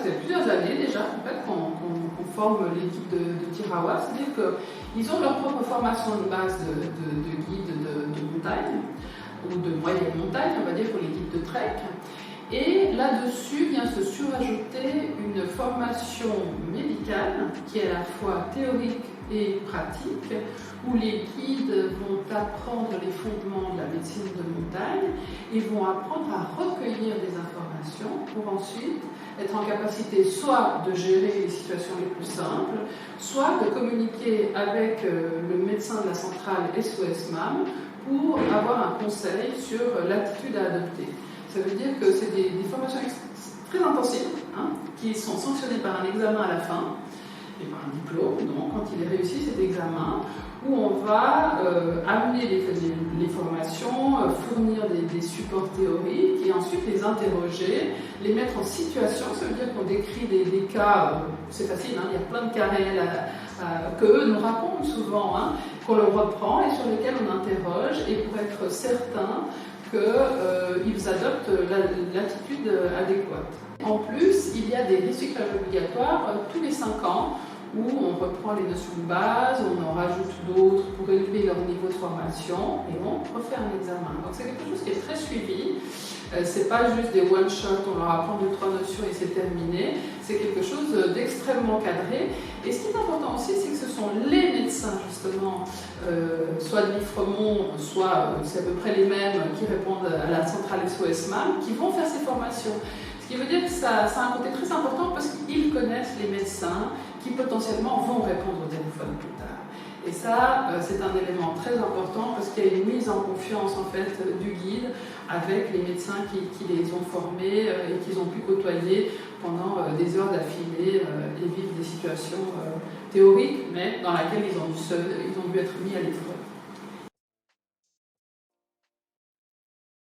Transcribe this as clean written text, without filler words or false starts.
fait plusieurs années déjà en fait, qu'on forme l'équipe de Tirawa, c'est-à-dire qu'ils ont leur propre formation de base de guide de montagne, ou de moyenne montagne, on va dire, pour les guides de trek. Et là-dessus vient se surajouter une formation médicale qui est à la fois théorique et pratique, où les guides vont apprendre les fondements de la médecine de montagne et vont apprendre à recueillir des informations pour ensuite être en capacité soit de gérer les situations les plus simples, soit de communiquer avec le médecin de la centrale SOS-MAM pour avoir un conseil sur l'attitude à adopter. Ça veut dire que c'est des formations très intensives, qui sont sanctionnées par un examen à la fin, et par un diplôme, donc quand il est réussi cet examen, où on va amener les formations, fournir des supports théoriques, et ensuite les interroger, les mettre en situation. Ça veut dire qu'on décrit des cas, c'est facile, il y a plein de cas réels qu'eux nous racontent souvent, qu'on leur reprend et sur lesquels on interroge, et pour être certain qu'ils adoptent l'attitude adéquate. En plus, il y a des recyclages obligatoires tous les 5 ans où on reprend les notions de base, on en rajoute d'autres pour élever leur niveau de formation et on refait un examen. Donc c'est quelque chose qui est très suivi. C'est pas juste des one-shots, on leur apprend 2-3 notions et c'est terminé. C'est quelque chose d'extrêmement cadré. Et ce qui est important aussi, c'est que ce sont les médecins, justement, soit de l'IFREMONT, soit c'est à peu près les mêmes qui répondent à la centrale SOS-MAM, qui vont faire ces formations. Ce qui veut dire que ça a un côté très important parce qu'ils connaissent les médecins qui potentiellement vont répondre au téléphone plus tard. Et ça, c'est un élément très important parce qu'il y a une mise en confiance en fait du guide avec les médecins qui les ont formés et qu'ils ont pu côtoyer pendant des heures d'affilée et vivre des situations théoriques, mais dans lesquelles ils ont dû être mis à l'épreuve.